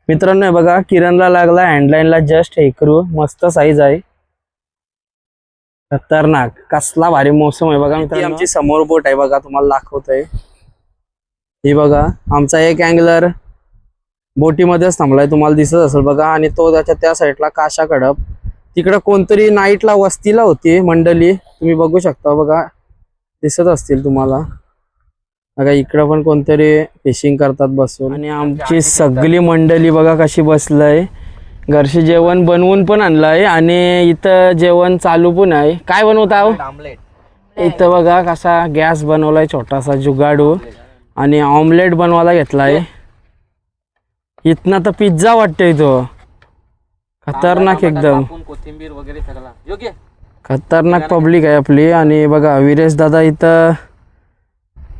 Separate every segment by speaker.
Speaker 1: मित्रांनो हे बघा किरणला लागला हँडलाईनला जस्ट एकरू मस्त साईज आहे खतरनाक कसला भारी मौसम आहे बघा मित्रांनो आमची समोर बोट आहे बघा तुम्हाला दाखवतोय ही बघा आमचा एक अँगलर बोटीमध्येच थांबलाय तुम्हाला दिसत असेल बघा आणि तो त्याच्या त्या साईडला काशा कडप तिकडे कोणतरी नाईटला वस्तीला होती मंडळी तुम्ही बघू शकता बघा दिसत असतील तुम्हाला बघा इकडे पण कोणतरी फिशिंग करतात बसून आणि आमची सगळी मंडळी बघा कशी बसलाय घरचे जेवण बनवून पण आणलंय आणि इथं जेवण चालू पण आहे काय बनवत आहो ऑमलेट इथं बघा कसा गॅस बनवलाय छोटासा जुगाडू आणि ऑमलेट बनवायला घेतलाय इथनं तर पिझ्झा वाटतोय तो खतरनाक एकदम
Speaker 2: कोथिंबीर वगैरे सगळा योग्य
Speaker 1: खतरनाक पब्लिक आहे आपली आणि बघा विरेश दादा इथं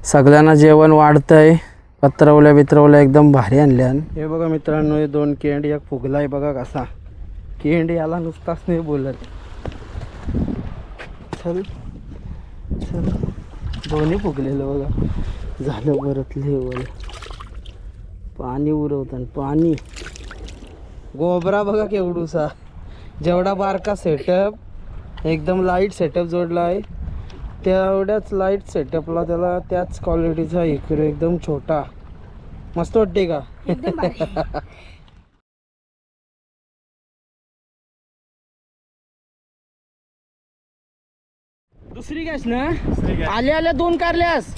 Speaker 1: सगळ्यांना जेवण वाढतंय पत्रवल्या बित्रवल्या एकदम भारी आणल्या हे बघा मित्रांनो हे दोन केंड एक फुगलाय बघा कसा केंड याला नुसताच नाही बोलत चल चल दोन्ही फुगलेलं बघा झालं परतले वर पाणी उरवतात पाणी गोबरा बघा केवढूसा जेवढा बारका सेटअप एकदम लाईट सेटअप जोडला आहे तेवढ्याच लाईट सेटअपला त्याला त्याच क्वालिटीचा इकडे एकदम छोटा मस्त वाटते का दुसरी गॅस ना आल्या आल्या दोन कारल्यास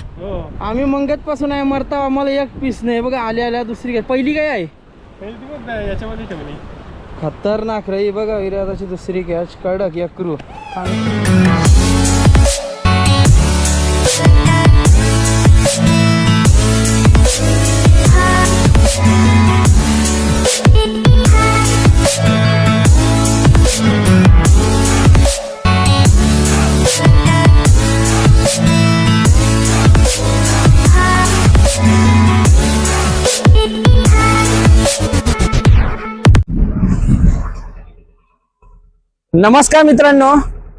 Speaker 1: आम्ही मंगत पासून आहे मरता आम्हाला एक पीस नाही बघा आल्या आल्या दुसरी गॅस पहिली काय आहे
Speaker 2: याच्यामध्ये ठेवली
Speaker 1: खतरनाक रे बघा विराटाची दुसरी गॅस कडक एक क्रू नमस्कार मित्रांनो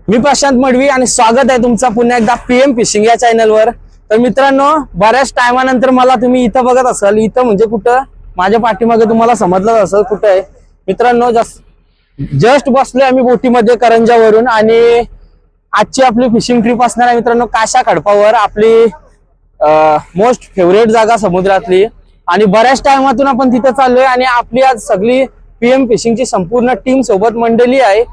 Speaker 1: मी प्रशांत मडवी आणि स्वागत आहे तुमचं पुन्हा एकदा पीएम फिशिंग या चॅनलवर। तर मित्रांनो बऱ्याच टायमानंतर मला तुम्ही इथं बघत असाल इथं म्हणजे कुठं माझ्या पाठीमागे तुम्हाला समजलं असेल कुठं आहे मित्रांनो जस्ट बसलोय आम्ही बोटीमध्ये करंजावरून आणि आजची आपली फिशिंग ट्रिप असणार आहे मित्रांनो काशा खडपावर आपली मोस्ट फेवरेट जागा समुद्रातली आणि बऱ्याच टायमातून आपण तिथे चाललोय आणि आपली आज सगळी पीएम फिशिंगची संपूर्ण टीम सोबत मंडळी आहे।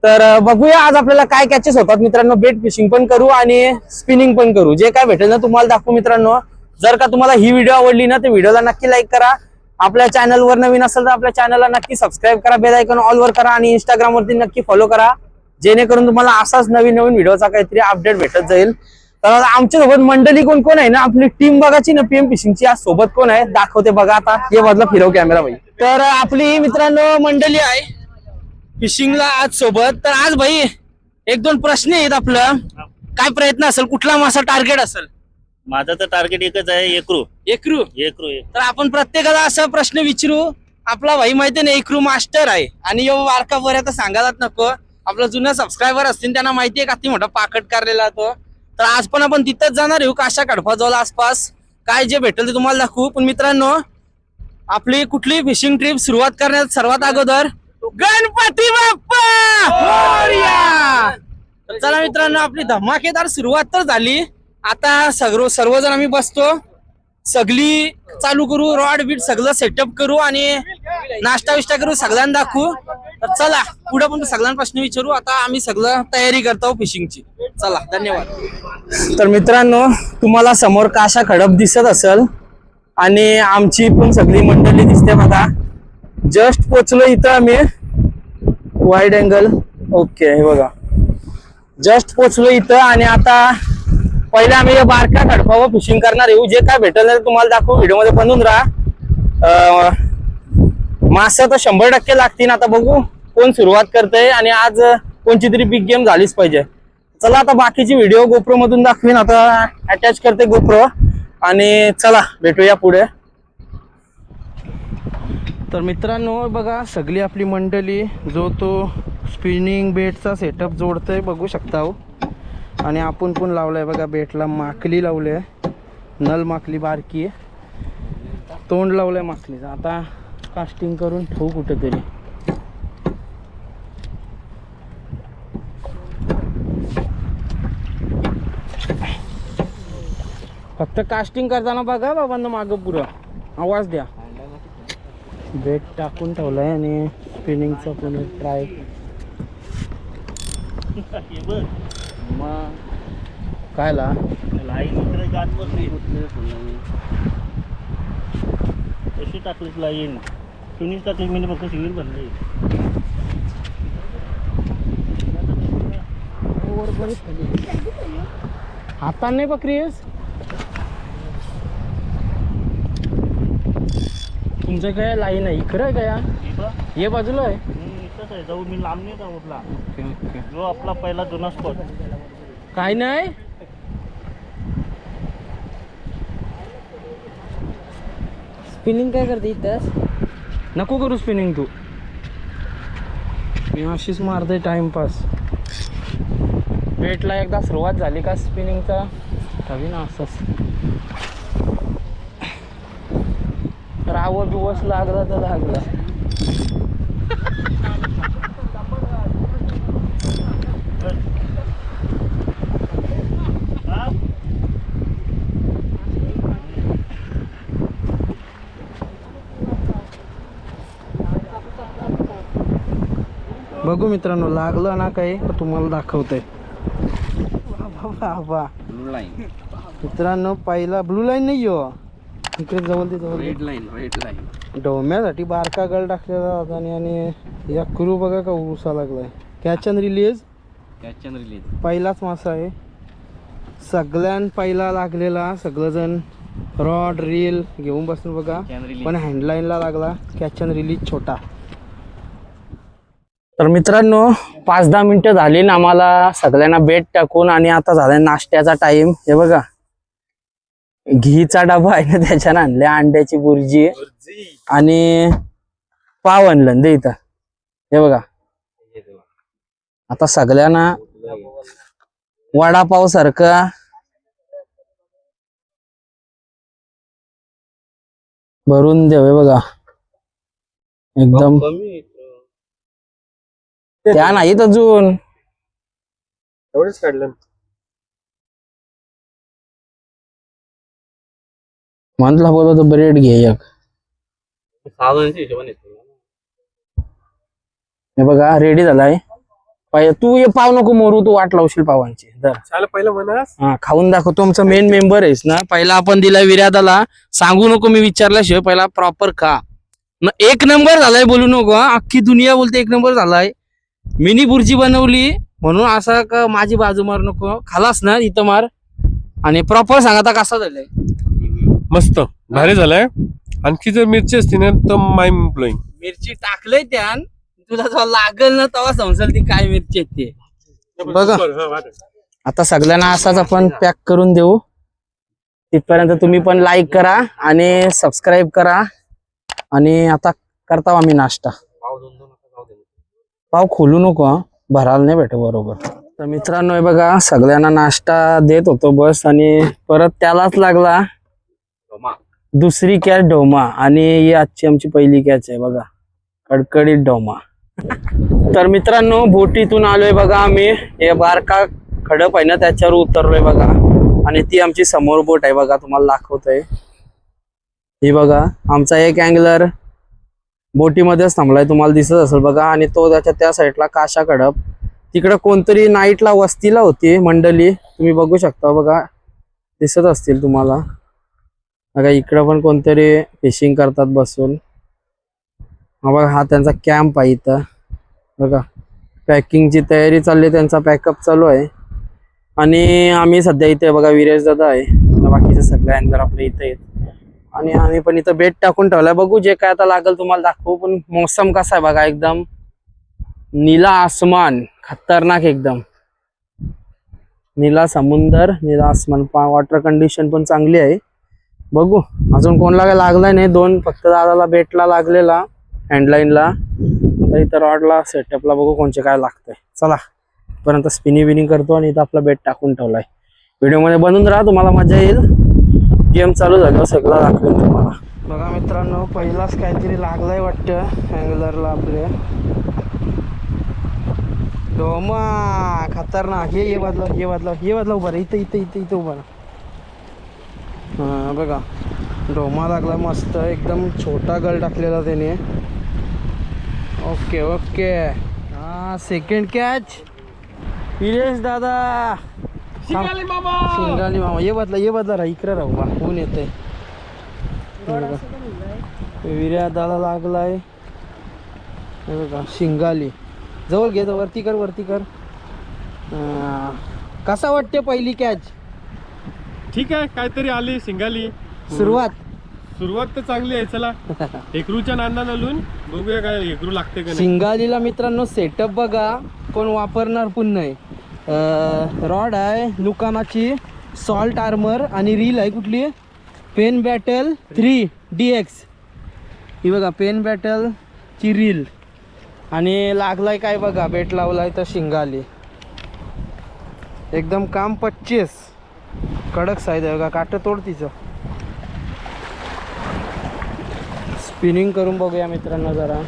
Speaker 1: तर बघूया आज आपल्याला काय कॅचेस होतात मित्रांनो बेट फिशिंग पण करू आणि स्पिनिंग पण करू जे काय भेटेल ना तुम्हाला दाखवू मित्रांनो। जर का तुम्हाला ही व्हिडिओ आवडली ना तर व्हिडिओला नक्की लाईक करा आपल्या चॅनलवर नवीन असेल तर आपल्या चॅनलला नक्की सबस्क्राईब करा बेल आयकॉन ऑल वर करा आणि इंस्टाग्राम वरती नक्की फॉलो करा जेणेकरून तुम्हाला असाच नवीन नवीन व्हिडिओचा काहीतरी अपडेट भेटत जाईल। तर आमच्या सोबत मंडळी कोण कोण आहे ना आपली टीम बघायची ना पीएम फिशिंगची आज सोबत कोण आहे दाखवते बघा आता हे बदला फिरव कॅमेरा भाई। तर आपली मित्रांनो मंडळी आहे फिशिंगला आज सोबत। तर आज भाई एक दोन प्रश्न आहेत आपलं काय प्रयत्न असेल कुठला मासा टार्गेट असेल?
Speaker 3: माझं तर टार्गेट एकच आहे एकरू
Speaker 1: एकरू
Speaker 3: एकरू एक
Speaker 1: तर आपण प्रत्येकाला असा प्रश्न विचारू आपला भाई माहिती नाही एकरू मास्टर आहे आणि यो वारका बऱ्या सांगायलाच नको आपला जुना सबस्क्रायबर असतील त्यांना माहिती आहे का ती मोठा पाकट काढलेला तो। तर आज पण आपण तिथंच जाणार येऊ काशा खडपा जवळ आसपास काय जे भेटेल ते तुम्हाला दाखवू। पण मित्रांनो आपली कुठली फिशिंग ट्रिप सुरुवात करण्यात सर्वात अगोदर गणपती बाप्पा मोरया। तर चला मित्रांनो आपली धमाकेदार सुरुवात तर झाली आता सर्वजण आम्ही बसतो सगळी चालू करू रॉड बीट सगळं सेटअप करू आणि नाश्ता विष्टा करू सगळ्यांना दाखवू। तर चला पुढे पण सगळ्यांना प्रश्न विचारू आता आम्ही सगळं तयारी करतो फिशिंगची चला धन्यवाद। तर मित्रांनो तुम्हाला समोर काशा खडप दिसत असेल आणि आमची पण सगळी मंडळी दिसते बघा जस्ट पोचलो इथं आम्ही वाईड अँगल ओके हे बघा जस्ट पोचलो इथं आणि आता पहिले आम्ही बारक्या खडपावर फिशिंग करणार येऊ जे काय भेटेल तुम्हाला दाखवू व्हिडिओ मध्ये बनवून राहा। मासा तर 100% लागतील आता बघू कोण सुरुवात करतंय आणि आज कोणची तरी बिग गेम झालीच पाहिजे। चला आता बाकीची व्हिडिओ गोप्रो मधून दाखवीन आता अटॅच करते गोप्रो आणि चला भेटूया पुढे। तर मित्रांनो बघा सगळी आपली मंडळी जो तो स्पिनिंग बेटचा सेटअप जोडतोय बघू शकता हो आणि आपण पण लावलाय बघा बेटला माकली लावले नल माकली बारकी तोंड लावलंय माकलीचं आता कास्टिंग करून ठेवू कुठेतरी. फक्त कास्टिंग करताना बघा बाबांना मागं पुरं आवाज द्या. बेट टाकून ठेवलाय आणि स्पिनिंगचा पण ट्राय.
Speaker 3: मग
Speaker 1: कायला
Speaker 3: लाईन इकडे जात बसली कशी टाकलीच लाईन तुम्हीच टाकली म्हणजे फक्त सिव्हिल बनले.
Speaker 1: हातान नाही बकरीस. तुमचं काय लाईन आहे इकडं आहे काय हे बाजूला आहे.
Speaker 3: इथंच आहे जाऊ मी लांब नाही जाऊ आपला जो आपला पहिला जुना स्पॉट.
Speaker 1: काय नाही स्पिनिंग काय करते इथंच. नको करू स्पिनिंग तू. मी अशीच मारते टाइमपास. बेटला एकदा सुरुवात झाली का स्पिनिंगचा हवी ना असंच. रावं बिवस लागला तर लागला. बघू मित्रांनो लागलं ना काही तर तुम्हाला दाखवतंय.
Speaker 2: ब्लू लाईन
Speaker 1: मित्रांनो पहिला ब्लू लाईन नाही हो इकडे जवळ ते जवळ
Speaker 2: रेड लाईन
Speaker 1: डोम्यासाठी बारका गळ टाकलेला होता आणि या क्रू बघा का उसा लागलाय. कॅच अँड रिलीज पहिलाच मासा आहे. सगळ्यां पहिला लागलेला. सगळंजण रॉड रील घेऊन बसून बघा पण हँडलाईनला लागला. कॅच अँड रिलीज छोटा. तर मित्रांनो 5-10 मिनिटं झाली ना आम्हाला सगळ्यांना बेट टाकून आणि आता झालाय नाश्त्याचा टाइम. हे बघा घीचा डबा आहे ना त्याच्यानं आणल्या अंड्याची बुर्जी आणि पाव आणलं दे इथं. हे बघा आता सगळ्यांना वडापाव सारखा भरून देऊ. हे बघा एकदम त्या नाहीत अजून
Speaker 2: एवढंच काढलं.
Speaker 1: म्हणला बोलतो ब्रेड घे एक. हे बघा रेडी झालाय. तू ये पाव नको मोरू तू वाट लावशील पावांची.
Speaker 2: चाल पहिलं म्हणस
Speaker 1: हा खाऊन दाखव. तुमचा मेन मेंबर आहेस ना. पहिला आपण दिला विर्यादाला सांगू नको मी विचारल्याशिवाय पहिला प्रॉपर खा. एक नंबर झालाय बोलू नको. अख्खी दुनिया बोलते एक नंबर झालाय. मिनी बुर्जी बनवली म्हणून असं का माझी बाजू मार नको. खालास ना इथं मार आणि प्रॉपर सांग आता कसा झालाय.
Speaker 2: मस्त भारी झालाय. आणखी जर मिरची असती ना तर माइंड ब्लोईंग.
Speaker 1: मिरची टाकलंय त्यान तुला जेव्हा लागल ना तेव्हा समजेल ती काय मिरची आहे ते. बघा आता सगळ्यांना असाच आपण पॅक करून देऊ. तिथपर्यंत तुम्ही पण लाईक करा आणि सबस्क्राईब करा. आणि आता करता आम्ही नाश्ता. पाव खोलू नको हा भरायला नाही भेटे बरोबर. तर मित्रांनो हे बघा सगळ्यांना नाश्ता देत होतो बस आणि परत त्यालाच लागला दुसरी कॅच डोमा. आणि ही आजची आमची पहिली कॅच आहे बघा कडकडीत डोमा. तर मित्रांनो बोटीतून आलोय बघा आम्ही. हे बारका खडप आहे ना त्याच्यावर उतरलोय बघा. आणि ती आमची समोर बोट आहे बघा तुम्हाला दाखवतोय. ही बघा आमचा एक अँगलर बोटीमध्येच थांबलाय तुम्हाला दिसत असेल बघा. आणि तो त्याच्या त्या साईडला काशा खडप. तिकडे कोणतरी नाईटला वस्तीला होती मंडळी तुम्ही बघू शकता बघा दिसत असतील तुम्हाला. बघा इकडं पण कोणतरी फिशिंग करतात बसून. हा बघा हा त्यांचा कॅम्प आहे इथं बघा. पॅकिंगची तयारी चालली त्यांचा पॅकअप चालू आहे. आणि आम्ही सध्या इथे बघा विरेश दादा आहे. बाकीचे सगळे अँगलर आपल्या इथे आहेत. आणि आम्ही पण इथं बेट टाकून ठेवलाय. बघू जे काय आता लागेल तुम्हाला दाखवू. पण मोसम कसा आहे बघा एकदम नीला आसमान खतरनाक एकदम. नीला समुंदर नीला आसमान. वॉटर कंडिशन पण चांगली आहे. बघू अजून कोणाला काय लागलाय नाही. 2 फक्त दादाला बेटला लागलेला हँडलाईनला. आता इथं रॉडला सेटअपला बघू कोणचे काय लागतंय. चला पर्यंत स्पिनिंग करतो आणि इथं आपला बेट टाकून ठेवलाय. व्हिडिओ मध्ये बनून राहा तुम्हाला मजा येईल. गेम चालू झाल्यावर सगळं दाखवेल तुम्हाला. बघा मित्रांनो, पहिलाच काहीतरी लागलाय वाटतं अँगलरला आपल्या. डोमा खतरनाक. हे बाजला उभा रा. इथं उभा रा. हां बघा, डोमा लागला मस्त एकदम. छोटा गल टाकलेला त्याने. Okay okay. हां, सेकंड कॅच विरेश दादा. शिंगाली मामा. ये बदला राहा. इकडे राहू बा. ऊन येते. विर्या दादा लागलाय. हे बघा शिंगाली. जवळ घे. वरती कर. कसा वाटते पहिली कॅच?
Speaker 2: ठीक आहे, काहीतरी आली शिंगाली.
Speaker 1: सुरुवात
Speaker 2: तर चांगली आहे. चला हेकरूच्या नांदा लून बघूया काय हेकरू लागते का नाही.
Speaker 1: शिंगालीला मित्रांनो सेटअप बघा. कोण वापरणार पण नाही. रॉड आहे लुकानाची, सॉल्ट आर्मर आणि रील आहे कुठली? Pen battle 3DX. ही बघा पेन बॅटल ची रील. आणि लागलाय काय बघा, बेट लावलाय तर शिंगाली. एकदम काम 25. कडक साईज आहे बघा. काट तोड तिचं. स्पिनिंग करून बघूया मित्रांनो जरा.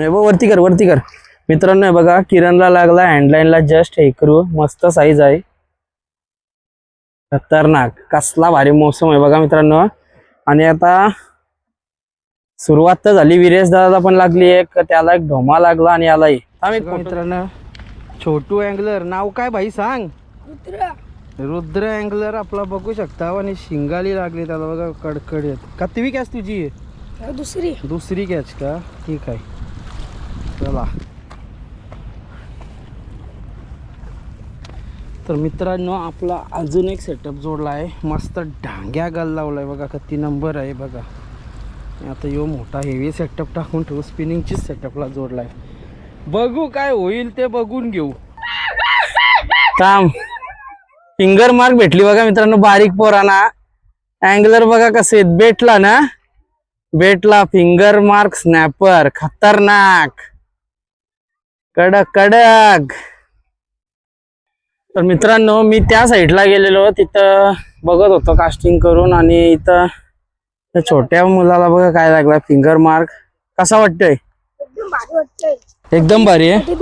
Speaker 1: वरती कर. मित्रांनो बघा, किरणला लागला हँडलाईनला जस्ट हेकरू. मस्त साईज आहे. खतरनाक. कसला भारी मोसम आहे बघा मित्रांनो. आणि आता सुरुवात तर झाली. विरेश दादा पण लागली एक. त्याला एक ढोमा लागला आणि यालाही. मित्रांनो छोटू अँगलर. नाव काय भाई सांग? रुद्र अँगलर आपला बघू शकता. आणि शिंगाली लागली त्याला बघा कडकडीत. कितवी कॅच तुझी? दुसरी कॅच का? ठीक आहे. चला तर मित्रांनो, आपला अजून एक सेटअप जोडला आहे. मस्त डांग्या गल लावलाय बघा. किती नंबर आहे बघा. आता यो मोठा हेवी सेटअप टाकून ठेवू. स्पिनिंगचीच सेटअपला जोडलाय. बघू काय होईल ते बघून घेऊ. फिंगर मार्क भेटली बघा मित्रांनो. बारीक पोराना अँगलर बघा कसे बेटला फिंगर मार्क स्नॅपर. खतरनाक. कडक. तर मित्रांनो, मी त्या साईडला गेलेलो. तिथं बघत होतो कास्टिंग करून. आणि इथं त्या छोट्या मुलाला बघा काय लागला फिंगर मार्क. कसा वाटतोय? एकदम भारी आहे.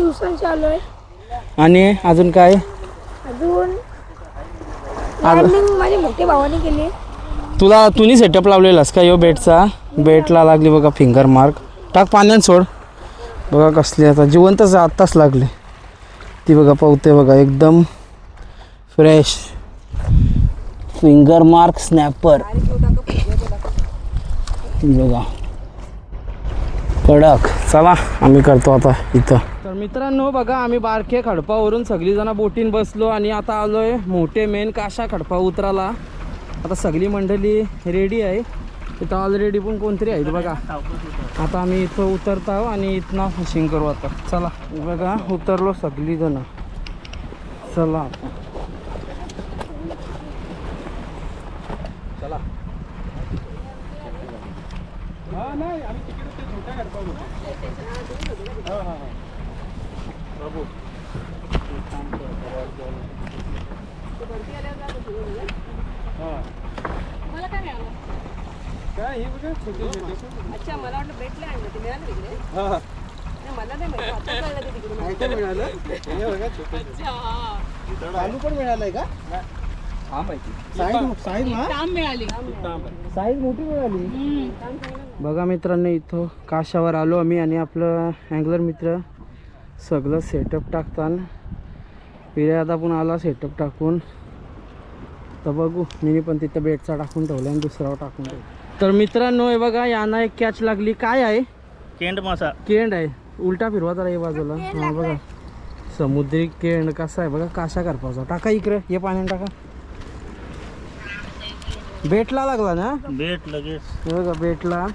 Speaker 1: आणि अजून काय?
Speaker 4: माझ्या मोठ्या भावाने केली.
Speaker 1: तुम्ही सेटअप लावलेलास का? यो बेटला लागली बघा फिंगर मार्क. टाक पाण्यात सोड. बघा कसली आता जिवंतच आत्ताच लागले. ती बघा पावते बघा एकदम फ्रेश. फिंगर मार्क स्नॅपर बघा कडक. चला आम्ही करतो आता इथं. तर मित्रांनो बघा, आम्ही बारके खडपावरून सगळी जण बोटीन बसलो. आणि आता आलोय मोठे मेन काशा खडपा उतराला. आता सगळी मंडळी रेडी आहे. इथं ऑलरेडी पण कोणतरी आहेत बघा. आता आम्ही इथं उतरत आहोत आणि इथनं फिशिंग करू आता. चला बघा, उतरलो सगळी जण. चला
Speaker 4: मला काय मिळालं? अच्छा, मला वाटलं भेटले आणलं ते मिळालं तिकडे. मला नाही माहिती. आता कळलं ते तिकडे मिळालं.
Speaker 1: चालू पण मिळालंय का? साईज मोठी मिळाली. बघा मित्रांनो, इथं काशावर आलो आम्ही आणि आपलं अँगलर मित्र सगळं सेटअप टाकताना पिढ्या आता पण आला सेटअप टाकून. तर बघू, मी पण तिथं बेटचा टाकून ठेवला आणि दुसरा टाकून ठेवला. तर मित्रांनो हे बघा, यांना एक कॅच लागली. काय आहे?
Speaker 3: केंड मासा.
Speaker 1: केंड आहे. उलटा फिरवा जरा हे बाजूला. हा बघा, समुद्री केंड कसा आहे बघा, काशा करपाचा. टाका इकडे, हे पाण्यात टाका. बेटला लागला ना?
Speaker 3: बेट लगेच.
Speaker 1: हे बघा बेटला.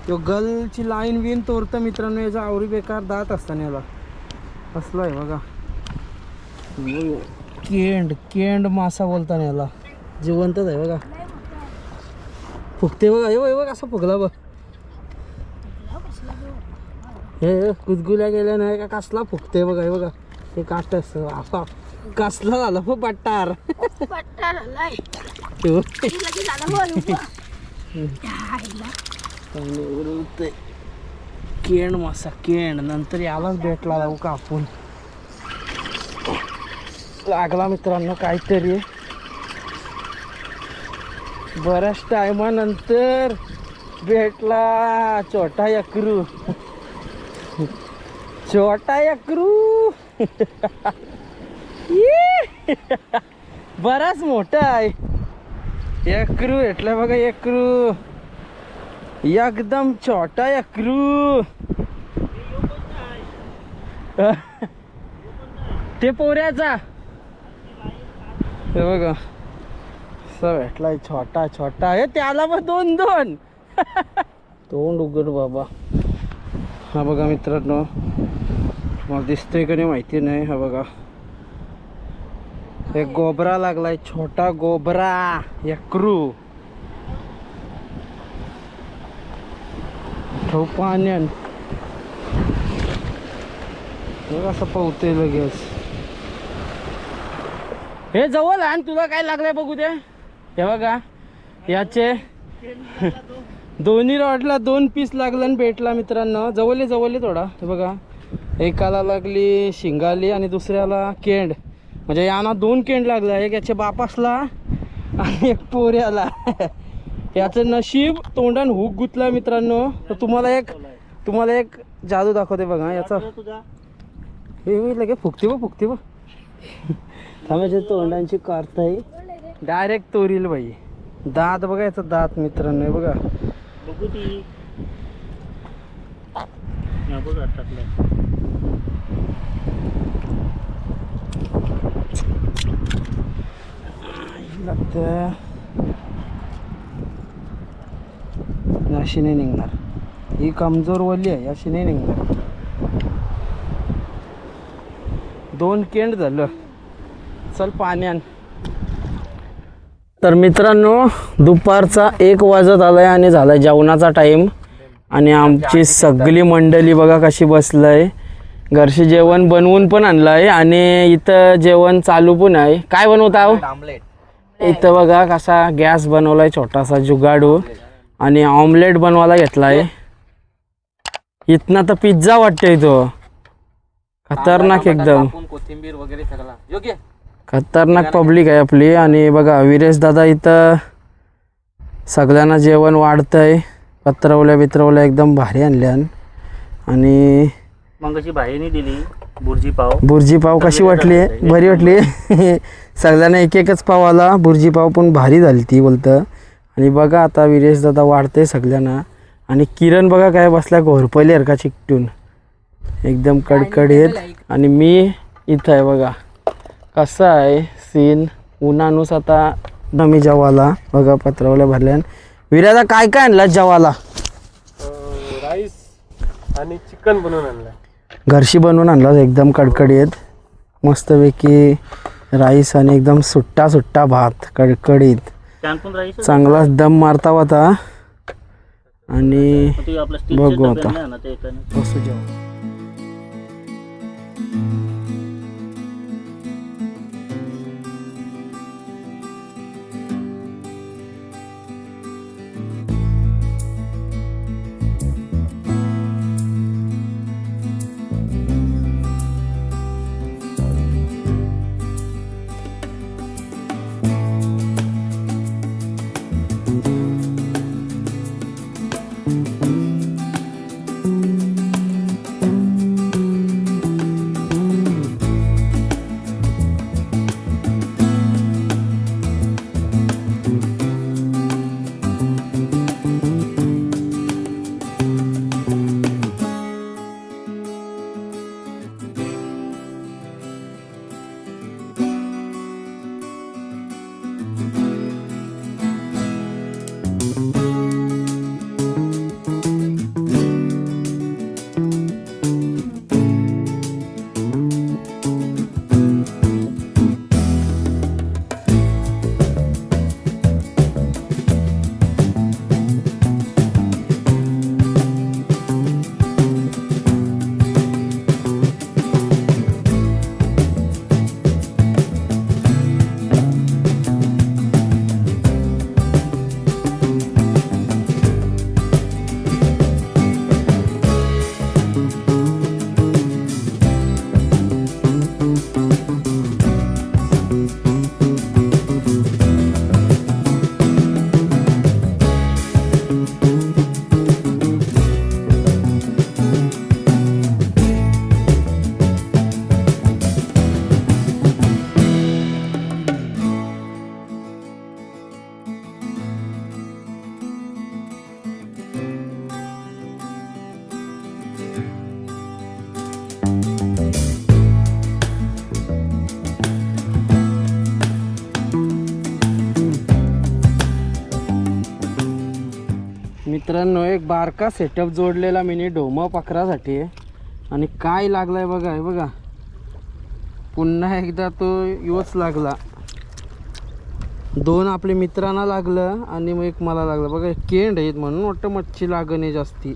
Speaker 1: तो गलची लाईन बिन तोडतं मित्रांनो. याचा आवरी बेकार दात असताना याला असलं आहे बघा. केंड केंड मासा बोलताना याला. जिवंतच आहे बघा. फुगते बघा. हे बघ असं फुगला बघ. हे कुजगुल्या गेल्या नाही का कसला फुगते बघा. हे बघा, हे काष्ट असतं. आपा कसला झाला हो पट्टार. केंड मासा केंड. नंतर यालाच भेटला जाऊ का आपण. लागला मित्रांनो काहीतरी. बऱ्याच टायमानंतर भेटला छोटा यकरू. छोटा यकरू. बराच मोठा आहे. यकरू भेटला बघा. यकरू एकदम छोटा यकरू. ते पोऱ्याचा हे बघा असं भेटलाय. छोटा छोटा आहे. त्याला पण दोन दोन तोंड उघड बाबा. हा बघा मित्रांनो, मला दिसतोय का नाही माहिती नाही. हा बघा, एक गोबरा लागलाय. छोटा गोबरा यकरू. ठेव पाण्यान. असं पावते लगेच. हे जवळ आण, तुला काय लागलंय बघू दे. हे बघा, याचे दोन्ही रॉडला 2 पीस लागला आणि भेटला मित्रांनो. जवळले जवळले थोडा. हे बघा, एकाला लागली शिंगाली आणि दुसऱ्याला केंड. म्हणजे यांना 2 केंड लागला. एक याच्या बापासला आणि एक पोऱ्याला. याचं नशीब तोंडान हुक गुतला मित्रांनो. तर तुम्हाला एक जादू दाखवते बघा याचा. हे लगे फुकते व फुकते व थांबायच्या तोंडांची कार्त आहे. डायरेक्ट तोरील बाई. दात बघा याचा दात मित्रांनो. हे बघा
Speaker 3: बघू ती. बघा टाकलं.
Speaker 1: लागतं अशी नाही निघणार. ही कमजोर वली आहे, अशी नाही निघणार. 2 केंड झालं. चल पाण्यान. तर मित्रांनो, दुपारचा 1 वाजत आलाय आणि झालाय जेवणाचा टाइम. आणि आमची सगळी मंडळी बघा कशी बसलंय. घरचे जेवण बनवून पण आणलंय आणि इथं जेवण चालू पण आहे. काय बनवता हो? इथं बघा कसा गॅस बनवलाय छोटासा जुगाडू आणि ऑमलेट बनवायला घेतलाय. इथनं तर पिझ्झा वाटतोय तो. खतरनाक एकदम.
Speaker 5: कोथिंबीर वगैरे सगळा योग्य.
Speaker 1: खतरनाक पब्लिक आहे आपली. आणि बघा विरेश दादा इथं सगळ्यांना जेवण वाढतंय. पत्रवल्या एकदम भारी आणल्या. आणि
Speaker 3: मग अशी बाहेरनी दिली
Speaker 1: बुर्जी पाव कशी वाटली? बरी वाटली. सगळ्यांना एक एकच पाव आला. बुर्जी पाव पण भारी झाली ती बोलतं. आणि बघा आता विरेश दादा वाढतंय सगळ्यांना. आणि किरण बघा काय बसला घोरपली का चिकटून एकदम कडकडीत. आणि मी इथं आहे बघा. कसं आहे सीन. उन्हानुस आता नमी जेवाला बघा पत्रावल्या भरल्यान. विराजा काय काय आणला जेवाला?
Speaker 2: राईस आणि चिकन बनवून आणलं.
Speaker 1: घरशी बनवून आणला एकदम कडकडीत. मस्तपैकी राईस आणि एकदम सुट्टा सुट्टा भात कडकडीत. चांगला दम मारता होता. आणि बघू आता कसं जेवण. मित्रांनो एक बारका सेटअप जोडलेला मिनी ढोमा पकडासाठी आणि काय लागलाय बघा, हे बघा पुन्हा एकदा तो योच लागला. 2 आपल्या मित्रांना लागलं आणि मग एक मला लागलं बघा. केंड आहेत म्हणून वाटतं मच्छी लागणे जास्ती.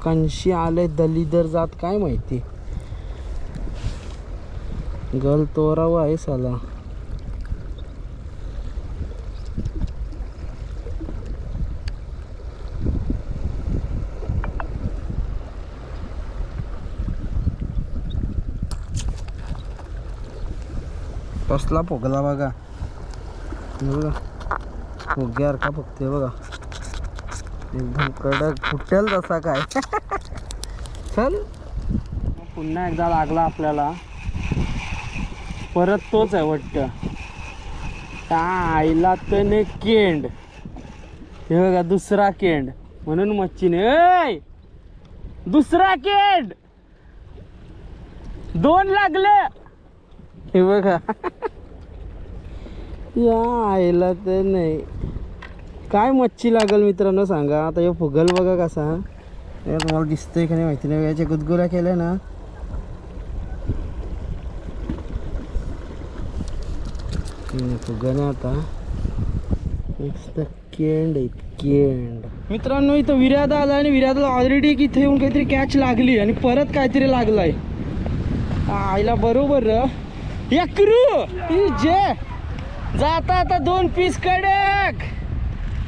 Speaker 1: कंशी आले दलिदर जात काय माहिती. गल तोरावा आहे साला. कसला फुगला बघा, बघा फुग्यासारखा फुगते बघा, एकदम कडक फुटेल तसा काय. चल पुन्हा एकदा लागला आपल्याला. परत तोच आहे वाटतं. त्या आईला तर केंड, हे बघा दुसरा केंड म्हणून मच्छीने. ऐ दुसरा केंड, 2 लागले हे बघा. या आईला तर नाही काय मच्छी लागल मित्रांनो सांगा. आता हे फुगल बघा कसा. हे तुम्हाला दिसतंय का नाही माहिती नाही. याच्या गुदगुल्या केल्या ना, फुगल आता मस्त केंड आहेत केंड. मित्रांनो इथं विर्यादा आला आणि विर्यादाला ऑलरेडी इथे येऊन काहीतरी कॅच लागली आणि परत काहीतरी लागलाय. आईला बरोबर यक्रू जे जाता आता 2 पीस कडक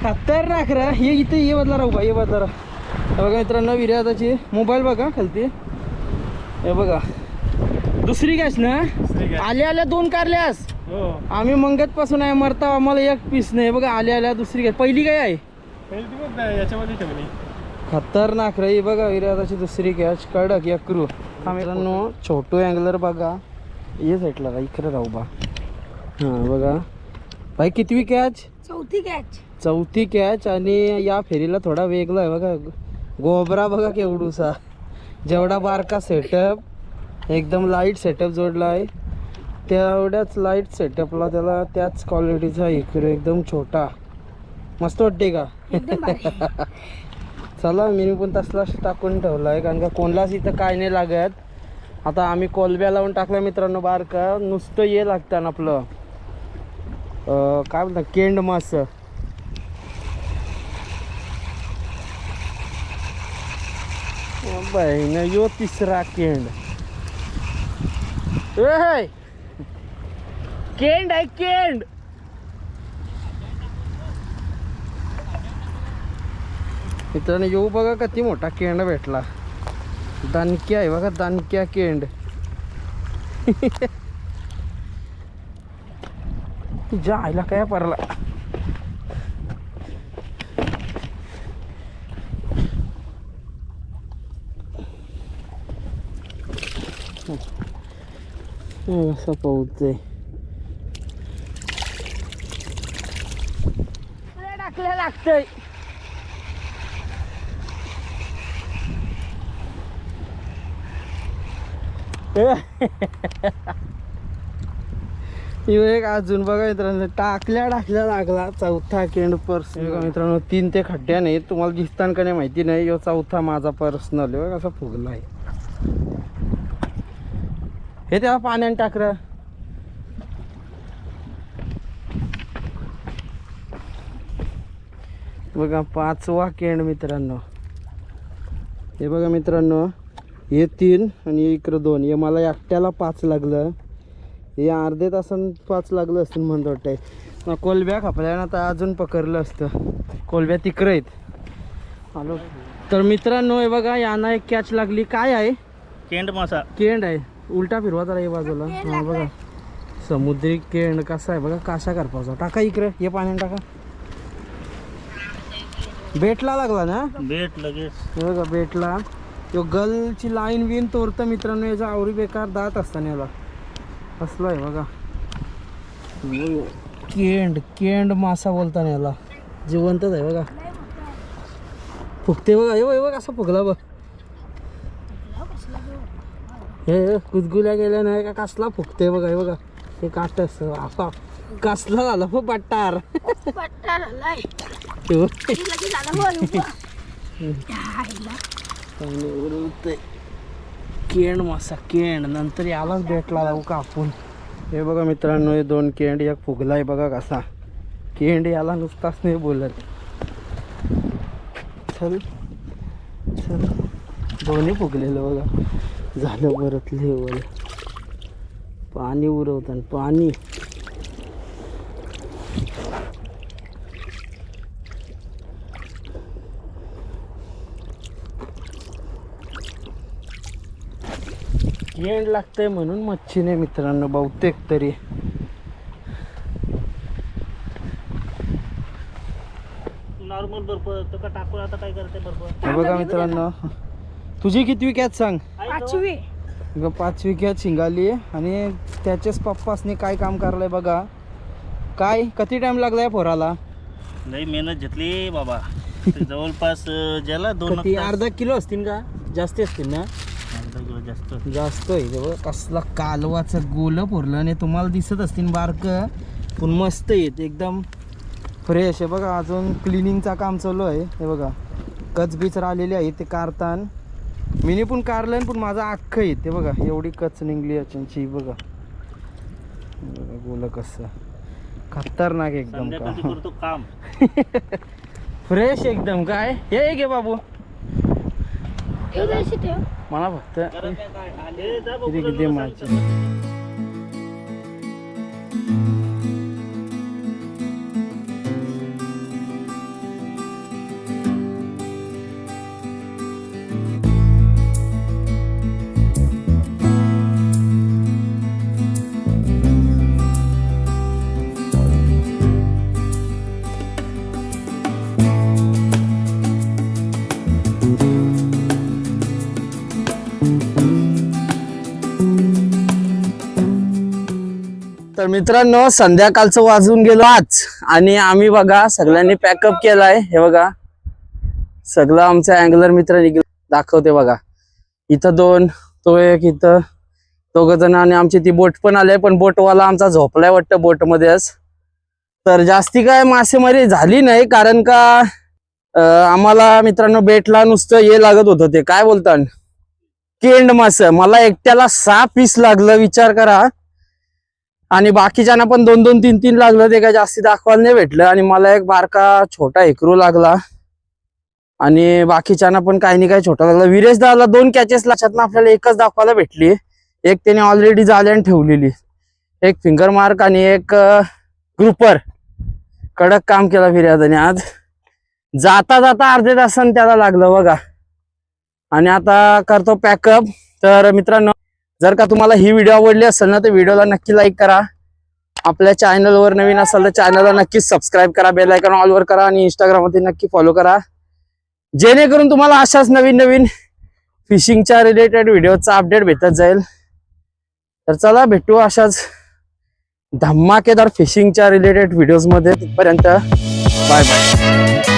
Speaker 1: खतरनाक रा. हे इथे ये बदला राहू बा, ये बदला राहा. बघा मित्रांनो विर्यादाची मोबाईल बघा खालती, हे बघा दुसरी गॅस ना. आल्या आल्या 2 कारल्यास. आम्ही मंगत पासून आहे मरता, आम्हाला 1 पीस नाही. बघा आल्या आल्या दुसरी गॅस. पहिली काय आहे
Speaker 2: याच्यामध्ये ठेवली.
Speaker 1: खतरनाक रे. बघा विर्यादाची दुसरी कॅच कडक यक्रू. हा मित्रांनो छोटू अँगलर बघा, ये साईडला का इकडे राहू बा. हां बघा भाई कितवी कॅच? चौथी कॅच. आणि या फेरीला थोडा वेगळा आहे बघा. गोबरा बघा केवढूसा, जेवढा बारका सेटअप एकदम लाईट सेटअप जोडला आहे. तेवढ्याच लाईट सेटअपला त्याला त्याच क्वालिटीचा इकडे एकदम छोटा मस्त वाटते का. चला मी पण तसलाच टाकून ठेवला आहे, कारण का कोणलाच इथं काय नाही लागत. आता आम्ही कोलब्या लावून टाकला मित्रांनो बारका. नुसतं ये लागतं ना आपलं काय म्हणतात केंड मास. बहिण यो तिसरा केंड. ए केंड आहे केंड. मित्रांनो येऊ बघा किती मोठा केंड भेटला. दानक्या आहे बघा, दानक्या केंड. जायला काय परला. असं पाहतोय टाकल्या लागतंय. एक अजून बघा मित्रांनो टाकल्या लागला. चौथा केंड पर्सनल मित्रांनो. 3 ते खड्ड्या नाही तुम्हाला दिसताना का नाही माहिती नाही. यो चौथा माझा पर्सनल आहे. कसा फुगला आहे हे. तेव्हा पाण्याने टाकरा. बघा 5वा केंड मित्रांनो. हे बघा मित्रांनो हे 3 आणि इकडं 2. हे मला एकट्याला 5 लागलं. हे अर्ध्या तासानं 5 लागलं असतं म्हणत वाटतंय. कोलब्या खापल्यानं तर अजून पकडलं असतं. कोलब्या तिकडे आहेत. आलो तर मित्रांनो हे बघा यांना एक कॅच लागली. काय आहे?
Speaker 3: केंड मासा.
Speaker 1: केंड आहे. उलटा फिरवा जरा हे बाजूला. हा बघा समुद्री केंड कसा आहे बघा. काशा करपाचा टाका इकडे. हे पाण्याने टाका. बेटला लागला ना.
Speaker 3: बेट लगेच
Speaker 1: हे बघा बेटला. तो गलची लाईन बिन तोडतं मित्रांनो. याचा आवरी बेकार दात असताना याला असलं आहे बघा. केंड केंड मासा बोलताना याला. जिवंतच आहे बघा. फुगते बघा. हे बघा असं फुगला बघ. हे गुदगुल्या गेल्या नाही का कसला फुगते बघा. हे बघा हे काट असतं. कसला झाला हो पट्टार
Speaker 4: पट्टा झालाय
Speaker 1: हो.
Speaker 4: लगेच आला हो उभा.
Speaker 1: पाणी उडवतंय. केंड मासा केंड नंतर यालाच भेटला जाऊ का आपण. हे बघा मित्रांनो, हे 2 केंड एक फुगलाय बघा कसा. केंड याला नुसताच नाही बोलत. चल चल दोन्ही फुगलेलं बघा. झालं परत लेवल. पाणी उरवतात पाणी. केंड लागतंय म्हणून मच्छी नाही मित्रांनो बहुतेक तरी.
Speaker 3: नॉर्मल बर्फ तो का टाकून आता काय करते बर्फ.
Speaker 1: हे बघा मित्रांनो, तुझी कितवी कॅच सांग.
Speaker 4: 5वी.
Speaker 1: 5वी कॅच शिंगाली आणि त्याचेच पप्पासने काय काम करलंय बघा. काय किती टाइम लागलाय पोराला.
Speaker 3: लई मेहनत घेतली बाबा. ते जवळपास ज्याला 2
Speaker 1: किती अर्धा किलो असतील का जास्त असतील ना.
Speaker 3: जास्त
Speaker 1: जास्त आहे ते बघ. कसला कालवाचं गोल पुरलं आणि तुम्हाला दिसत असतील बारक पण मस्त आहेत एकदम फ्रेश आहे बघा. अजून क्लिनिंगचा काम चालू आहे. हे बघा कच बीच राहिलेली आहे ते कारतान. मिनी पण कारलं पण माझा अख्खं आहे ते बघा. एवढी कच निघली याची बघा. गोल कसं खतरनाक एकदम
Speaker 3: संध्याकाळी करतो काम.
Speaker 1: फ्रेश एकदम. काय हे घे बाबू
Speaker 4: हे जशी ठेव.
Speaker 1: मला फक्त
Speaker 3: हे जा बघू
Speaker 1: किती किती मारची. तर मित्रांनो, संध्याकाळचं वाजून गेलो आज आणि आम्ही बघा सगळ्यांनी पॅकअप केलाय. हे बघा सगळं आमचा अँगलर मित्र दाखवते बघा. इथं 2 तो एक इथं 2 जण आणि आमची ती बोट पण आले. पण बोटवाला आमचा झोपलाय वाटतं बोटमध्येच. तर जास्ती काय मासेमारी झाली नाही कारण का आम्हाला मित्रांनो बेटला नुसतं हे लागत होतं ते काय बोलतात केंड मास. मला एकट्याला 6 पीस लागलं विचार करा. आणि बाकीच्यांना पण 2-2, 3-3 लागलं. ते काय जास्ती दाखवायला नाही भेटलं. आणि मला एक बारका छोटा हेकरू लागला आणि बाकीच्यांना पण काही नाही काही छोटा लागला. विरेश दाला 2 कॅचेस लक्षात ना आपल्याला एकच दाखवायला भेटली. एक त्याने ऑलरेडी जाल्यान ठेवलेली. एक फिंगर मार्क आणि एक ग्रुपर. कडक काम केलं फिर्यादाने आज. जाता जाता अर्ध्या तासाने त्याला लागलं बघा. आणि आता करतो पॅकअप. तर मित्रांनो, जर का तुम्हाला ही व्हिडिओ आवडली असेल ना तर व्हिडिओला नक्की लाईक करा. आपल्या चॅनलवर नवीन असाल तर चॅनलला नक्कीच सबस्क्राईब करा. बेल आयकॉन ऑलवर करा आणि इंस्टाग्रामवरती नक्की फॉलो करा. जेणेकरून तुम्हाला अशाच नवीन नवीन फिशिंगच्या रिलेटेड व्हिडिओचा अपडेट भेटत जाईल. तर चला भेटू अशाच धमाकेदार फिशिंगच्या रिलेटेड व्हिडिओज मध्ये. तिथपर्यंत बाय बाय.